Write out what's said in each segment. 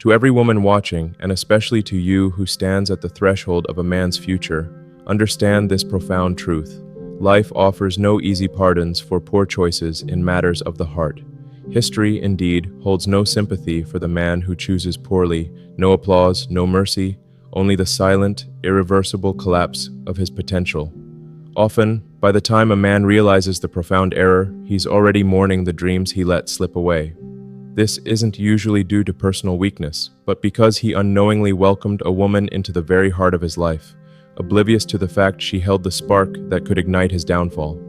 To every woman watching, and especially to you who stands at the threshold of a man's future, understand this profound truth. Life offers no easy pardons for poor choices in matters of the heart. History, indeed, holds no sympathy for the man who chooses poorly, no applause, no mercy, only the silent, irreversible collapse of his potential. Often, by the time a man realizes the profound error, he's already mourning the dreams he let slip away. This isn't usually due to personal weakness, but because he unknowingly welcomed a woman into the very heart of his life, oblivious to the fact she held the spark that could ignite his downfall.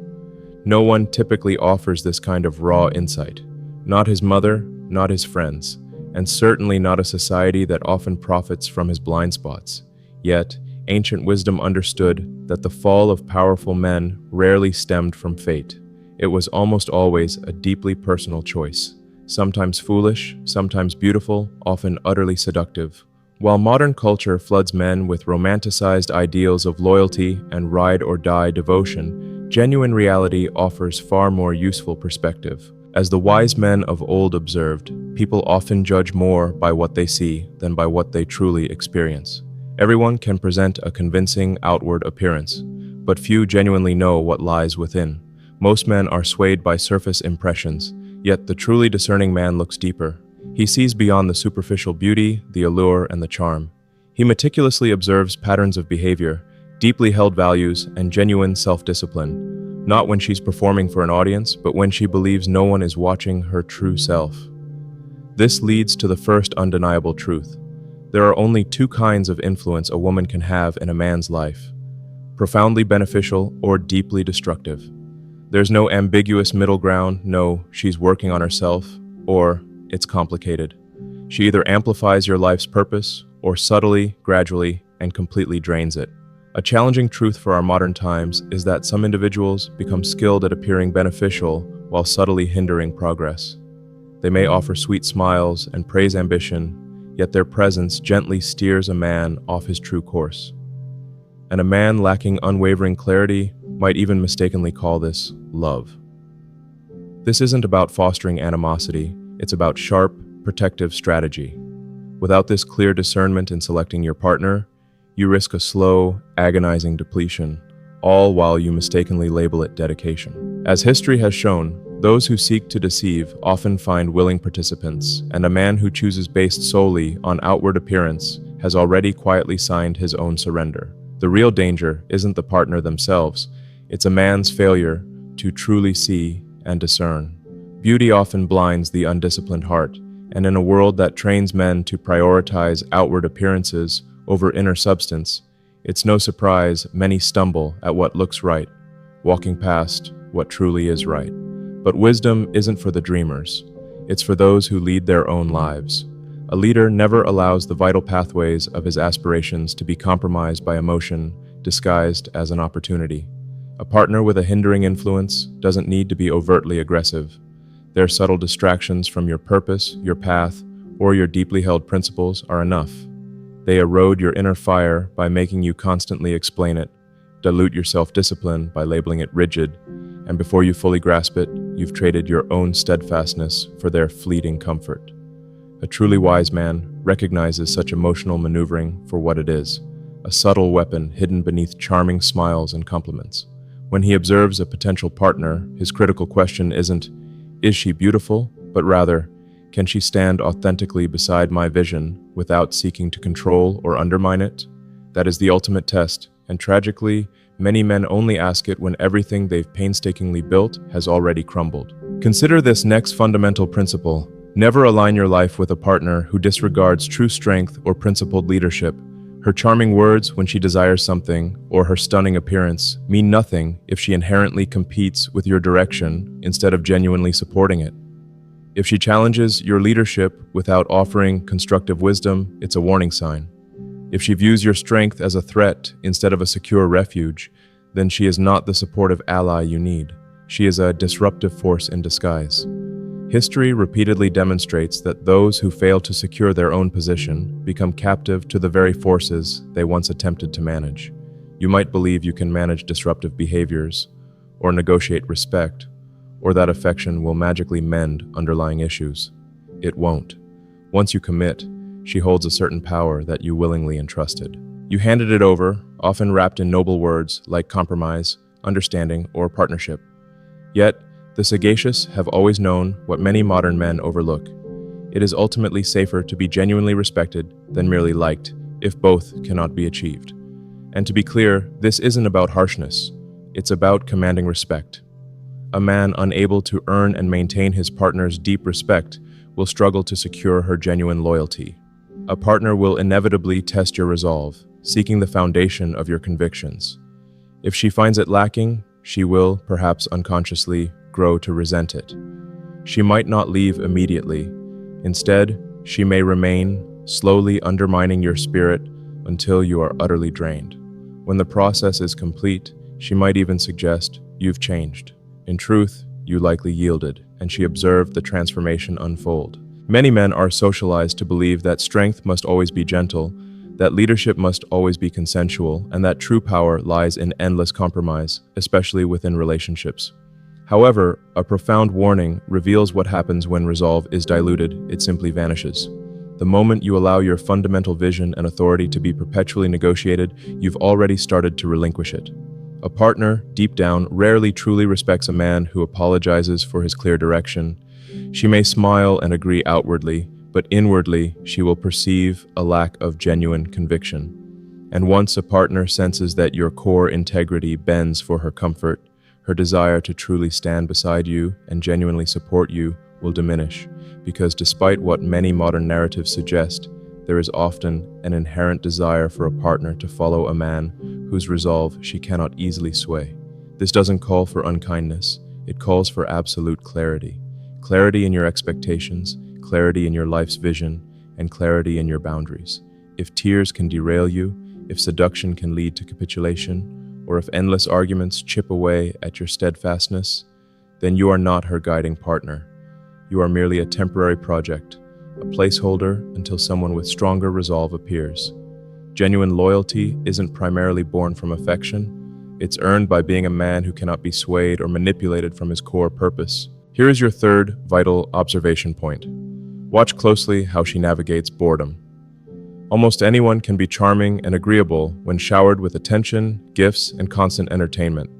No one typically offers this kind of raw insight. Not his mother, not his friends, and certainly not a society that often profits from his blind spots. Yet, ancient wisdom understood that the fall of powerful men rarely stemmed from fate. It was almost always a deeply personal choice. Sometimes foolish, sometimes beautiful, often utterly seductive. While modern culture floods men with romanticized ideals of loyalty and ride-or-die devotion, genuine reality offers far more useful perspective. As the wise men of old observed, people often judge more by what they see than by what they truly experience. Everyone can present a convincing outward appearance, but few genuinely know what lies within. Most men are swayed by surface impressions, yet the truly discerning man looks deeper. He sees beyond the superficial beauty, the allure, and the charm. He meticulously observes patterns of behavior, deeply held values, and genuine self-discipline, not when she's performing for an audience, but when she believes no one is watching her true self. This leads to the first undeniable truth. There are only two kinds of influence a woman can have in a man's life: profoundly beneficial or deeply destructive. There's no ambiguous middle ground, no, she's working on herself, or it's complicated. She either amplifies your life's purpose, or subtly, gradually, and completely drains it. A challenging truth for our modern times is that some individuals become skilled at appearing beneficial while subtly hindering progress. They may offer sweet smiles and praise ambition, yet their presence gently steers a man off his true course. And a man lacking unwavering clarity might even mistakenly call this love. This isn't about fostering animosity, it's about sharp, protective strategy. Without this clear discernment in selecting your partner, you risk a slow, agonizing depletion, all while you mistakenly label it dedication. As history has shown, those who seek to deceive often find willing participants, and a man who chooses based solely on outward appearance has already quietly signed his own surrender. The real danger isn't the partner themselves, it's a man's failure to truly see and discern. Beauty often blinds the undisciplined heart, and in a world that trains men to prioritize outward appearances over inner substance, it's no surprise many stumble at what looks right, walking past what truly is right. But wisdom isn't for the dreamers, it's for those who lead their own lives. A leader never allows the vital pathways of his aspirations to be compromised by emotion disguised as an opportunity. A partner with a hindering influence doesn't need to be overtly aggressive. Their subtle distractions from your purpose, your path, or your deeply held principles are enough. They erode your inner fire by making you constantly explain it, dilute your self-discipline by labeling it rigid, and before you fully grasp it, you've traded your own steadfastness for their fleeting comfort. A truly wise man recognizes such emotional maneuvering for what it is, a subtle weapon hidden beneath charming smiles and compliments. When he observes a potential partner, his critical question isn't, "Is she beautiful?" but rather, "Can she stand authentically beside my vision without seeking to control or undermine it?" That is the ultimate test, and tragically, many men only ask it when everything they've painstakingly built has already crumbled. Consider this next fundamental principle. Never align your life with a partner who disregards true strength or principled leadership. Her charming words when she desires something, or her stunning appearance, mean nothing if she inherently competes with your direction instead of genuinely supporting it. If she challenges your leadership without offering constructive wisdom, it's a warning sign. If she views your strength as a threat instead of a secure refuge, then she is not the supportive ally you need. She is a disruptive force in disguise. History repeatedly demonstrates that those who fail to secure their own position become captive to the very forces they once attempted to manage. You might believe you can manage disruptive behaviors, or negotiate respect, or that affection will magically mend underlying issues. It won't. Once you commit, she holds a certain power that you willingly entrusted. You handed it over, often wrapped in noble words like compromise, understanding, or partnership. Yet, the sagacious have always known what many modern men overlook. It is ultimately safer to be genuinely respected than merely liked, if both cannot be achieved. And to be clear, this isn't about harshness. It's about commanding respect. A man unable to earn and maintain his partner's deep respect will struggle to secure her genuine loyalty. A partner will inevitably test your resolve, seeking the foundation of your convictions. If she finds it lacking, she will, perhaps unconsciously, grow to resent it. She might not leave immediately. Instead, she may remain, slowly undermining your spirit until you are utterly drained. When the process is complete, she might even suggest, "You've changed." In truth, you likely yielded, and she observed the transformation unfold. Many men are socialized to believe that strength must always be gentle, that leadership must always be consensual, and that true power lies in endless compromise, especially within relationships. However, a profound warning reveals what happens when resolve is diluted. It simply vanishes. The moment you allow your fundamental vision and authority to be perpetually negotiated, you've already started to relinquish it. A partner, deep down, rarely truly respects a man who apologizes for his clear direction. She may smile and agree outwardly, but inwardly she will perceive a lack of genuine conviction. And once a partner senses that your core integrity bends for her comfort, her desire to truly stand beside you and genuinely support you will diminish, because despite what many modern narratives suggest, there is often an inherent desire for a partner to follow a man whose resolve she cannot easily sway. This doesn't call for unkindness, it calls for absolute clarity. Clarity in your expectations, clarity in your life's vision, and clarity in your boundaries. If tears can derail you, if seduction can lead to capitulation, or if endless arguments chip away at your steadfastness, then you are not her guiding partner. You are merely a temporary project, a placeholder until someone with stronger resolve appears. Genuine loyalty isn't primarily born from affection. It's earned by being a man who cannot be swayed or manipulated from his core purpose. Here is your third vital observation point. Watch closely how she navigates boredom. Almost anyone can be charming and agreeable when showered with attention, gifts, and constant entertainment.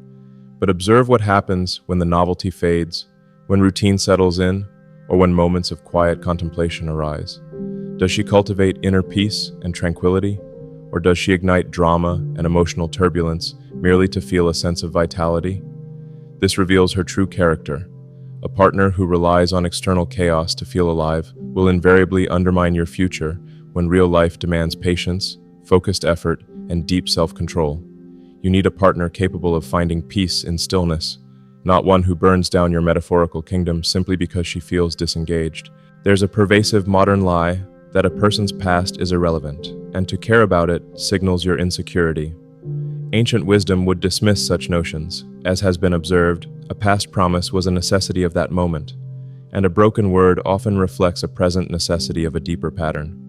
But observe what happens when the novelty fades, when routine settles in, or when moments of quiet contemplation arise. Does she cultivate inner peace and tranquility, or does she ignite drama and emotional turbulence merely to feel a sense of vitality? This reveals her true character. A partner who relies on external chaos to feel alive will invariably undermine your future when real life demands patience, focused effort, and deep self-control. You need a partner capable of finding peace in stillness, not one who burns down your metaphorical kingdom simply because she feels disengaged. There's a pervasive modern lie that a person's past is irrelevant, and to care about it signals your insecurity. Ancient wisdom would dismiss such notions. As has been observed, a past promise was a necessity of that moment, and a broken word often reflects a present necessity of a deeper pattern.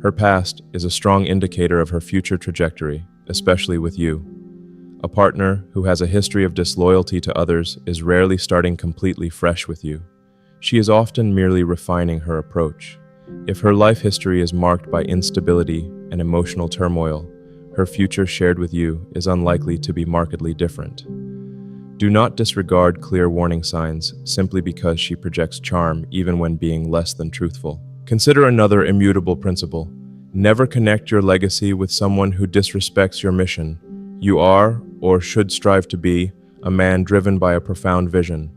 Her past is a strong indicator of her future trajectory, especially with you. A partner who has a history of disloyalty to others is rarely starting completely fresh with you. She is often merely refining her approach. If her life history is marked by instability and emotional turmoil, her future shared with you is unlikely to be markedly different. Do not disregard clear warning signs simply because she projects charm even when being less than truthful. Consider another immutable principle. Never connect your legacy with someone who disrespects your mission. You are, or should strive to be, a man driven by a profound vision,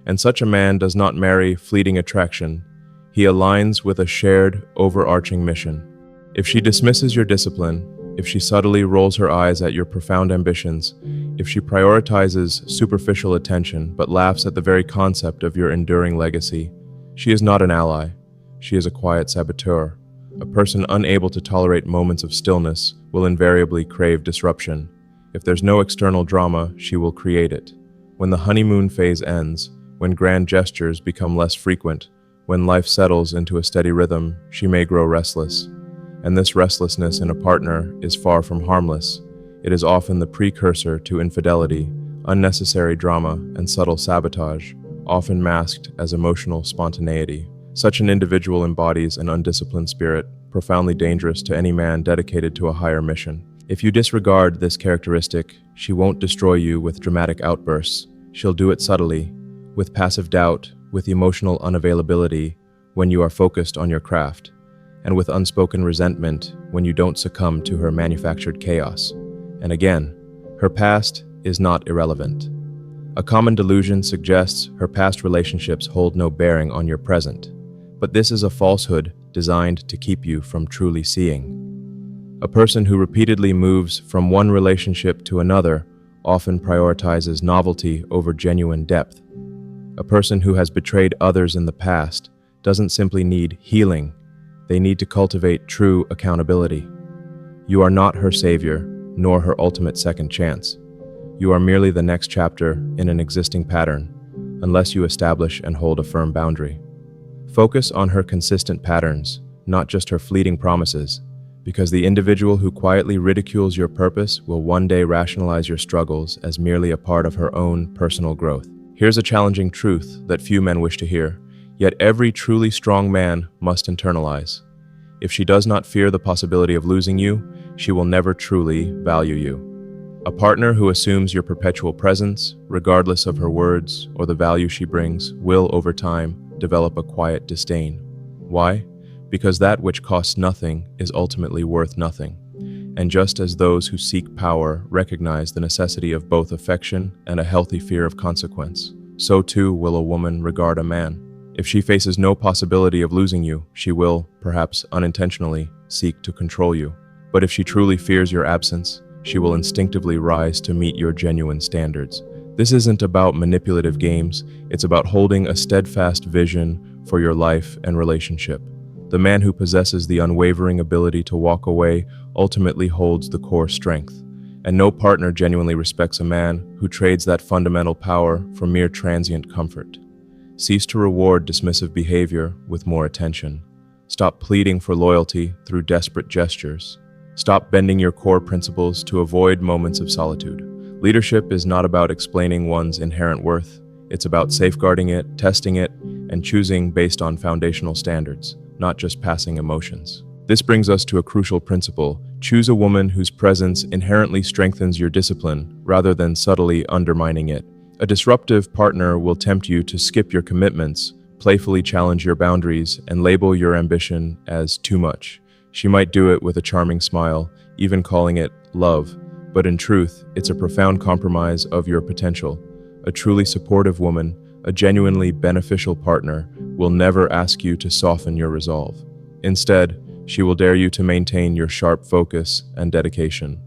and such a man does not marry fleeting attraction. He aligns with a shared, overarching mission. If she dismisses your discipline, if she subtly rolls her eyes at your profound ambitions, if she prioritizes superficial attention but laughs at the very concept of your enduring legacy, she is not an ally. She is a quiet saboteur. A person unable to tolerate moments of stillness will invariably crave disruption. If there's no external drama, she will create it. When the honeymoon phase ends, when grand gestures become less frequent, when life settles into a steady rhythm, she may grow restless. And this restlessness in a partner is far from harmless. It is often the precursor to infidelity, unnecessary drama, and subtle sabotage, often masked as emotional spontaneity. Such an individual embodies an undisciplined spirit, profoundly dangerous to any man dedicated to a higher mission. If you disregard this characteristic, she won't destroy you with dramatic outbursts. She'll do it subtly, with passive doubt, with emotional unavailability when you are focused on your craft, and with unspoken resentment when you don't succumb to her manufactured chaos. And again, her past is not irrelevant. A common delusion suggests her past relationships hold no bearing on your present, but this is a falsehood designed to keep you from truly seeing. A person who repeatedly moves from one relationship to another often prioritizes novelty over genuine depth. A person who has betrayed others in the past doesn't simply need healing, they need to cultivate true accountability. You are not her savior, nor her ultimate second chance. You are merely the next chapter in an existing pattern, unless you establish and hold a firm boundary. Focus on her consistent patterns, not just her fleeting promises, because the individual who quietly ridicules your purpose will one day rationalize your struggles as merely a part of her own personal growth. Here's a challenging truth that few men wish to hear, yet every truly strong man must internalize. If she does not fear the possibility of losing you, she will never truly value you. A partner who assumes your perpetual presence, regardless of her words or the value she brings, will, over time, develop a quiet disdain. Why? Because that which costs nothing is ultimately worth nothing. And just as those who seek power recognize the necessity of both affection and a healthy fear of consequence, so too will a woman regard a man. If she faces no possibility of losing you, she will, perhaps unintentionally, seek to control you. But if she truly fears your absence, she will instinctively rise to meet your genuine standards. This isn't about manipulative games, it's about holding a steadfast vision for your life and relationship. The man who possesses the unwavering ability to walk away ultimately holds the core strength, and no partner genuinely respects a man who trades that fundamental power for mere transient comfort. Cease to reward dismissive behavior with more attention. Stop pleading for loyalty through desperate gestures. Stop bending your core principles to avoid moments of solitude. Leadership is not about explaining one's inherent worth. It's about safeguarding it, testing it, and choosing based on foundational standards, not just passing emotions. This brings us to a crucial principle. Choose a woman whose presence inherently strengthens your discipline rather than subtly undermining it. A disruptive partner will tempt you to skip your commitments, playfully challenge your boundaries, and label your ambition as too much. She might do it with a charming smile, even calling it love, but in truth, it's a profound compromise of your potential. A truly supportive woman, a genuinely beneficial partner, will never ask you to soften your resolve. Instead, she will dare you to maintain your sharp focus and dedication.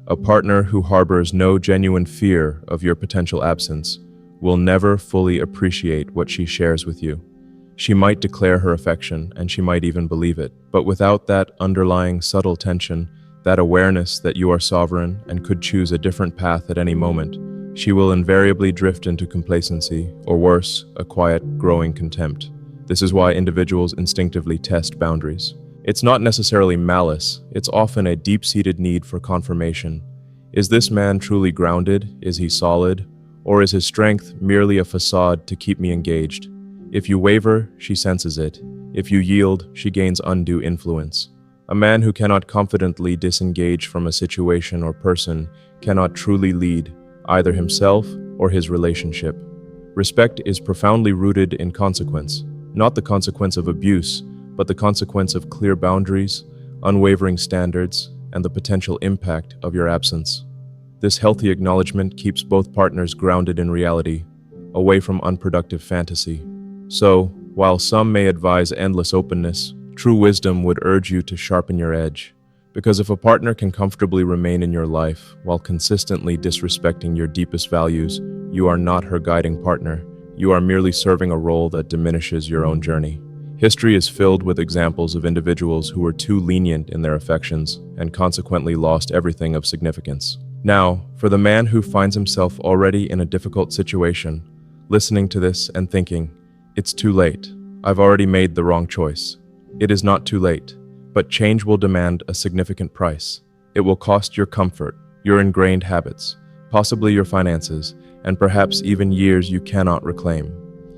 A partner who harbors no genuine fear of your potential absence will never fully appreciate what she shares with you. She might declare her affection, and she might even believe it, but without that underlying subtle tension, that awareness that you are sovereign and could choose a different path at any moment, she will invariably drift into complacency, or worse, a quiet, growing contempt. This is why individuals instinctively test boundaries. It's not necessarily malice, it's often a deep-seated need for confirmation. Is this man truly grounded? Is he solid? Or is his strength merely a facade to keep me engaged? If you waver, she senses it. If you yield, she gains undue influence. A man who cannot confidently disengage from a situation or person cannot truly lead, either himself or his relationship. Respect is profoundly rooted in consequence, not the consequence of abuse, but the consequence of clear boundaries, unwavering standards, and the potential impact of your absence. This healthy acknowledgement keeps both partners grounded in reality, away from unproductive fantasy. So, while some may advise endless openness, true wisdom would urge you to sharpen your edge. Because if a partner can comfortably remain in your life while consistently disrespecting your deepest values, you are not her guiding partner. You are merely serving a role that diminishes your own journey. History is filled with examples of individuals who were too lenient in their affections and consequently lost everything of significance. Now, for the man who finds himself already in a difficult situation, listening to this and thinking, "It's too late. I've already made the wrong choice." It is not too late, but change will demand a significant price. It will cost your comfort, your ingrained habits, possibly your finances, and perhaps even years you cannot reclaim.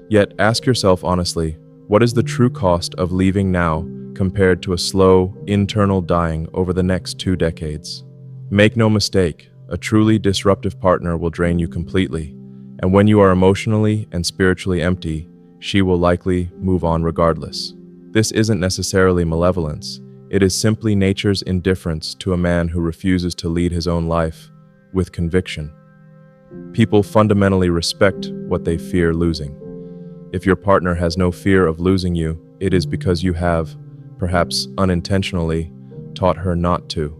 Yet ask yourself honestly, what is the true cost of leaving now compared to a slow, internal dying over the next 2 decades. Make no mistake, a truly disruptive partner will drain you completely, and when you are emotionally and spiritually empty, she will likely move on regardless. This isn't necessarily malevolence, it is simply nature's indifference to a man who refuses to lead his own life with conviction. People fundamentally respect what they fear losing. If your partner has no fear of losing you, it is because you have, perhaps unintentionally, taught her not to.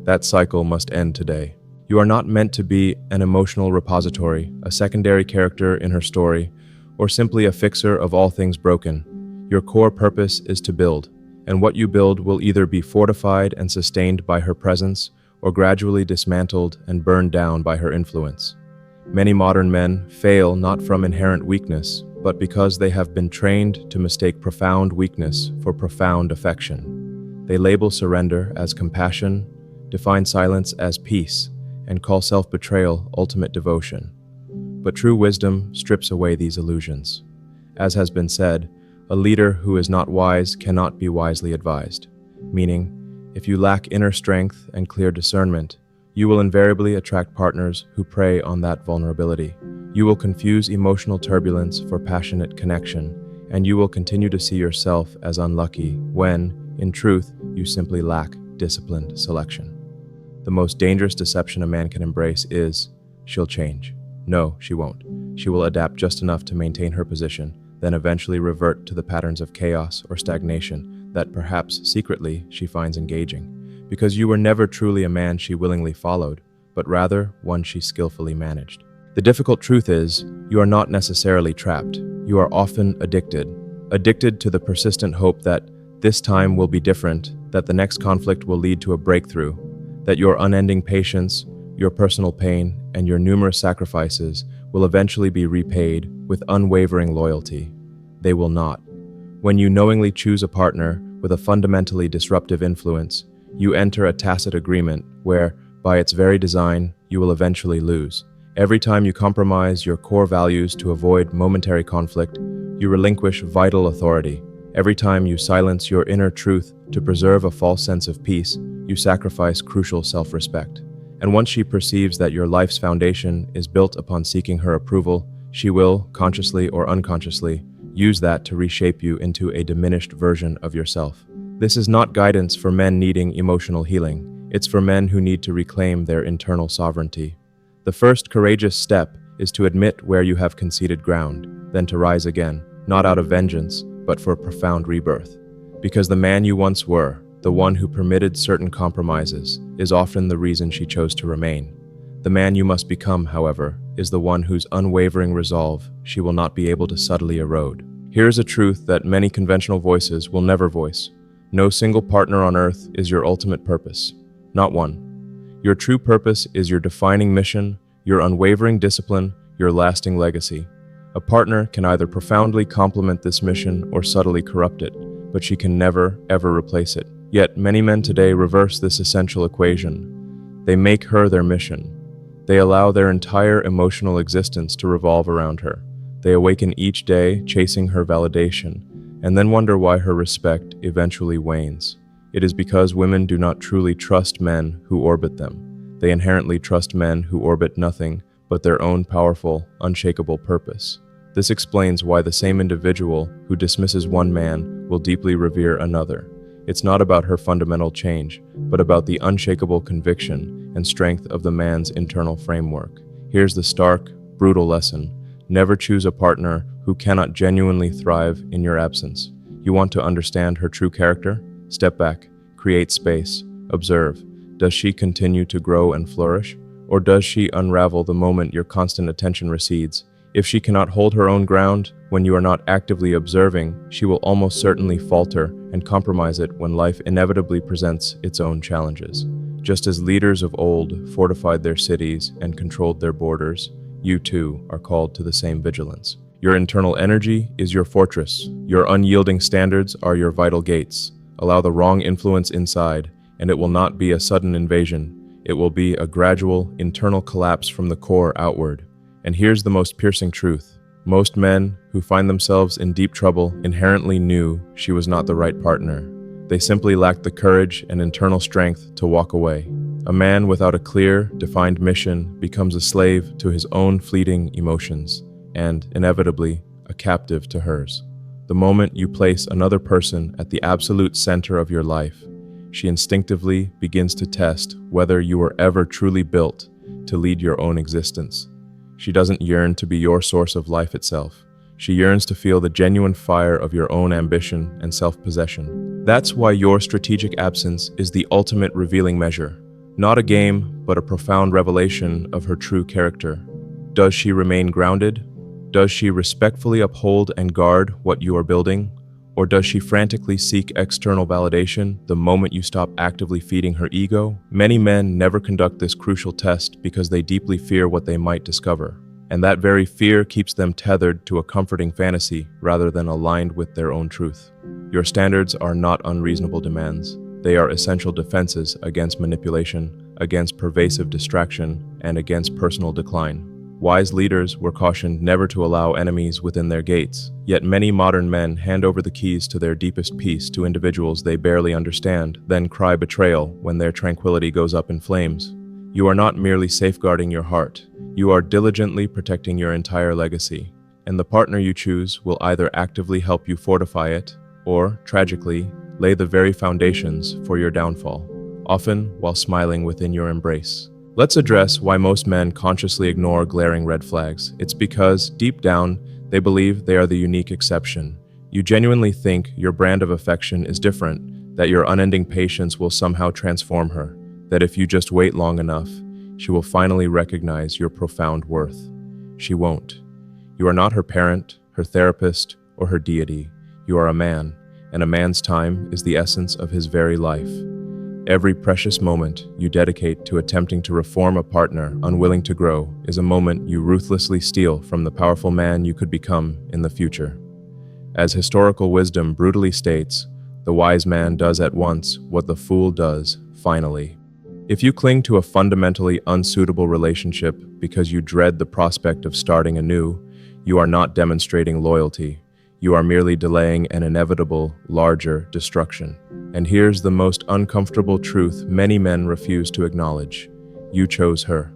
That cycle must end today. You are not meant to be an emotional repository, a secondary character in her story, or simply a fixer of all things broken. Your core purpose is to build, and what you build will either be fortified and sustained by her presence, or gradually dismantled and burned down by her influence. Many modern men fail not from inherent weakness, but because they have been trained to mistake profound weakness for profound affection. They label surrender as compassion, define silence as peace, and call self-betrayal ultimate devotion. But true wisdom strips away these illusions. As has been said, a leader who is not wise cannot be wisely advised, meaning, if you lack inner strength and clear discernment, you will invariably attract partners who prey on that vulnerability. You will confuse emotional turbulence for passionate connection, and you will continue to see yourself as unlucky when, in truth, you simply lack disciplined selection. The most dangerous deception a man can embrace is, she'll change. No, she won't. She will adapt just enough to maintain her position, then eventually revert to the patterns of chaos or stagnation that perhaps secretly she finds engaging, because you were never truly a man she willingly followed, but rather one she skillfully managed. The difficult truth is, you are not necessarily trapped. You are often addicted to the persistent hope that this time will be different, that the next conflict will lead to a breakthrough, that your unending patience, your personal pain, and your numerous sacrifices will eventually be repaid with unwavering loyalty. They will not. When you knowingly choose a partner with a fundamentally disruptive influence, you enter a tacit agreement where, by its very design, you will eventually lose. Every time you compromise your core values to avoid momentary conflict, you relinquish vital authority. Every time you silence your inner truth to preserve a false sense of peace, you sacrifice crucial self-respect. And once she perceives that your life's foundation is built upon seeking her approval, she will, consciously or unconsciously, use that to reshape you into a diminished version of yourself. This is not guidance for men needing emotional healing. It's for men who need to reclaim their internal sovereignty. The first courageous step is to admit where you have conceded ground, then to rise again, not out of vengeance, but for profound rebirth. Because the man you once were, the one who permitted certain compromises, is often the reason she chose to remain. The man you must become, however, is the one whose unwavering resolve she will not be able to subtly erode. Here is a truth that many conventional voices will never voice. No single partner on earth is your ultimate purpose. Not one. Your true purpose is your defining mission, your unwavering discipline, your lasting legacy. A partner can either profoundly complement this mission or subtly corrupt it, but she can never, ever replace it. Yet many men today reverse this essential equation. They make her their mission. They allow their entire emotional existence to revolve around her. They awaken each day chasing her validation, and then wonder why her respect eventually wanes. It is because women do not truly trust men who orbit them. They inherently trust men who orbit nothing but their own powerful, unshakable purpose. This explains why the same individual who dismisses one man will deeply revere another. It's not about her fundamental change, but about the unshakable conviction and strength of the man's internal framework. Here's the stark, brutal lesson. Never choose a partner who cannot genuinely thrive in your absence. You want to understand her true character? Step back, create space, observe. Does she continue to grow and flourish? Or does she unravel the moment your constant attention recedes? If she cannot hold her own ground when you are not actively observing, she will almost certainly falter and compromise it when life inevitably presents its own challenges. Just as leaders of old fortified their cities and controlled their borders, you too are called to the same vigilance. Your internal energy is your fortress. Your unyielding standards are your vital gates. Allow the wrong influence inside, and it will not be a sudden invasion. It will be a gradual, internal collapse from the core outward. And here's the most piercing truth. Most men who find themselves in deep trouble inherently knew she was not the right partner. They simply lacked the courage and internal strength to walk away. A man without a clear, defined mission becomes a slave to his own fleeting emotions, and, inevitably, a captive to hers. The moment you place another person at the absolute center of your life, she instinctively begins to test whether you were ever truly built to lead your own existence. She doesn't yearn to be your source of life itself. She yearns to feel the genuine fire of your own ambition and self-possession. That's why your strategic absence is the ultimate revealing measure. Not a game, but a profound revelation of her true character. Does she remain grounded? Does she respectfully uphold and guard what you are building? Or does she frantically seek external validation the moment you stop actively feeding her ego? Many men never conduct this crucial test because they deeply fear what they might discover. And that very fear keeps them tethered to a comforting fantasy rather than aligned with their own truth. Your standards are not unreasonable demands. They are essential defenses against manipulation, against pervasive distraction, and against personal decline. Wise leaders were cautioned never to allow enemies within their gates, yet many modern men hand over the keys to their deepest peace to individuals they barely understand, then cry betrayal when their tranquility goes up in flames. You are not merely safeguarding your heart, you are diligently protecting your entire legacy, and the partner you choose will either actively help you fortify it, or, tragically, lay the very foundations for your downfall, often while smiling within your embrace. Let's address why most men consciously ignore glaring red flags. It's because, deep down, they believe they are the unique exception. You genuinely think your brand of affection is different, that your unending patience will somehow transform her, that if you just wait long enough, she will finally recognize your profound worth. She won't. You are not her parent, her therapist, or her deity. You are a man, and a man's time is the essence of his very life. Every precious moment you dedicate to attempting to reform a partner unwilling to grow is a moment you ruthlessly steal from the powerful man you could become in the future. As historical wisdom brutally states, the wise man does at once what the fool does finally. If you cling to a fundamentally unsuitable relationship because you dread the prospect of starting anew, you are not demonstrating loyalty. You are merely delaying an inevitable, larger destruction. And here's the most uncomfortable truth many men refuse to acknowledge. You chose her.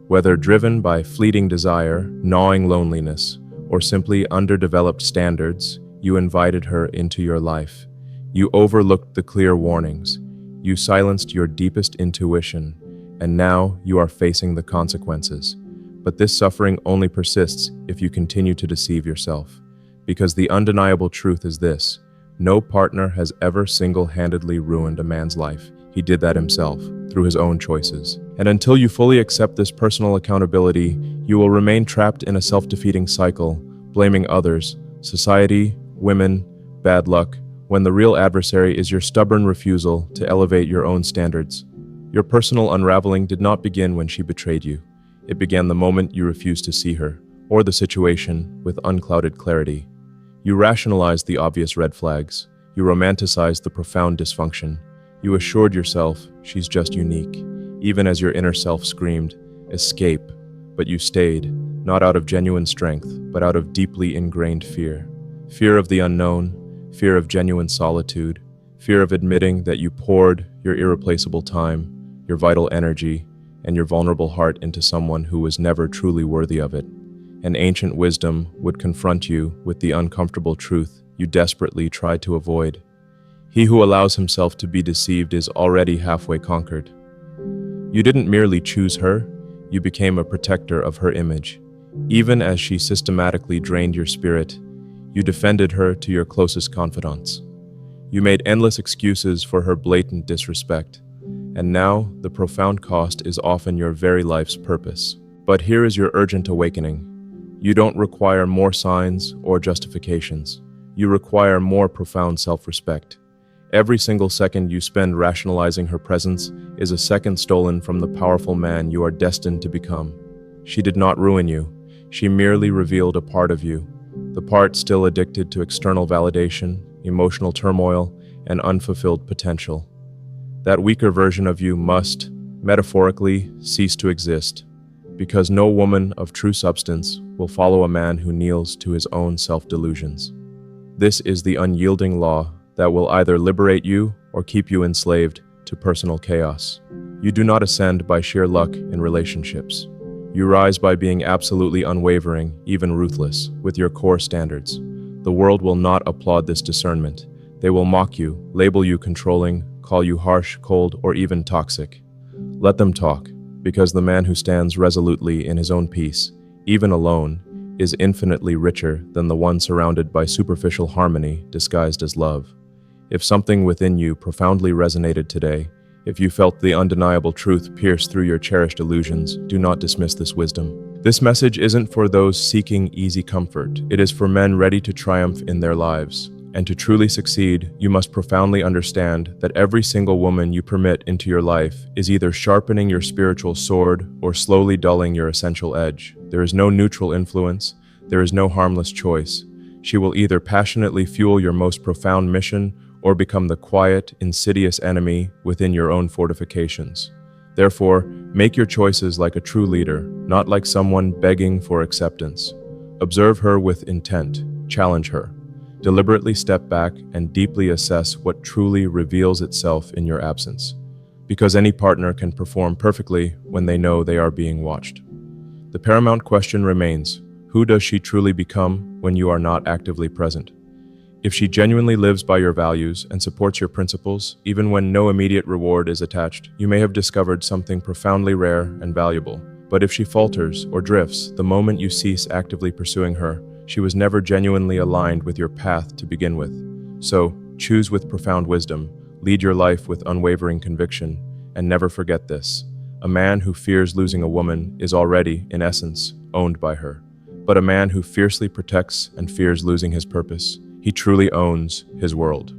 Whether driven by fleeting desire, gnawing loneliness, or simply underdeveloped standards, you invited her into your life. You overlooked the clear warnings. You silenced your deepest intuition, and now you are facing the consequences. But this suffering only persists if you continue to deceive yourself. Because the undeniable truth is this: no partner has ever single-handedly ruined a man's life. He did that himself, through his own choices. And until you fully accept this personal accountability, you will remain trapped in a self-defeating cycle, blaming others, society, women, bad luck, when the real adversary is your stubborn refusal to elevate your own standards. Your personal unraveling did not begin when she betrayed you. It began the moment you refused to see her, or the situation, with unclouded clarity. You rationalized the obvious red flags. You romanticized the profound dysfunction. You assured yourself she's just unique, even as your inner self screamed, escape. But you stayed, not out of genuine strength, but out of deeply ingrained fear. Fear of the unknown, fear of genuine solitude, fear of admitting that you poured your irreplaceable time, your vital energy, and your vulnerable heart into someone who was never truly worthy of it. And ancient wisdom would confront you with the uncomfortable truth you desperately tried to avoid. He who allows himself to be deceived is already halfway conquered. You didn't merely choose her, you became a protector of her image. Even as she systematically drained your spirit, you defended her to your closest confidants. You made endless excuses for her blatant disrespect. And now, the profound cost is often your very life's purpose. But here is your urgent awakening. You don't require more signs or justifications. You require more profound self-respect. Every single second you spend rationalizing her presence is a second stolen from the powerful man you are destined to become. She did not ruin you. She merely revealed a part of you, the part still addicted to external validation, emotional turmoil, and unfulfilled potential. That weaker version of you must, metaphorically, cease to exist, because no woman of true substance will follow a man who kneels to his own self-delusions. This is the unyielding law that will either liberate you or keep you enslaved to personal chaos. You do not ascend by sheer luck in relationships. You rise by being absolutely unwavering, even ruthless, with your core standards. The world will not applaud this discernment. They will mock you, label you controlling, call you harsh, cold, or even toxic. Let them talk, because the man who stands resolutely in his own peace, even alone, is infinitely richer than the one surrounded by superficial harmony disguised as love. If something within you profoundly resonated today, if you felt the undeniable truth pierce through your cherished illusions, do not dismiss this wisdom. This message isn't for those seeking easy comfort. It is for men ready to triumph in their lives. And to truly succeed, you must profoundly understand that every single woman you permit into your life is either sharpening your spiritual sword or slowly dulling your essential edge. There is no neutral influence. There is no harmless choice. She will either passionately fuel your most profound mission or become the quiet, insidious enemy within your own fortifications. Therefore, make your choices like a true leader, not like someone begging for acceptance. Observe her with intent, challenge her. Deliberately step back and deeply assess what truly reveals itself in your absence. Because any partner can perform perfectly when they know they are being watched. The paramount question remains, who does she truly become when you are not actively present? If she genuinely lives by your values and supports your principles, even when no immediate reward is attached, you may have discovered something profoundly rare and valuable. But if she falters or drifts the moment you cease actively pursuing her, she was never genuinely aligned with your path to begin with. So, choose with profound wisdom, lead your life with unwavering conviction, and never forget this. A man who fears losing a woman is already, in essence, owned by her. But a man who fiercely protects and fears losing his purpose, he truly owns his world.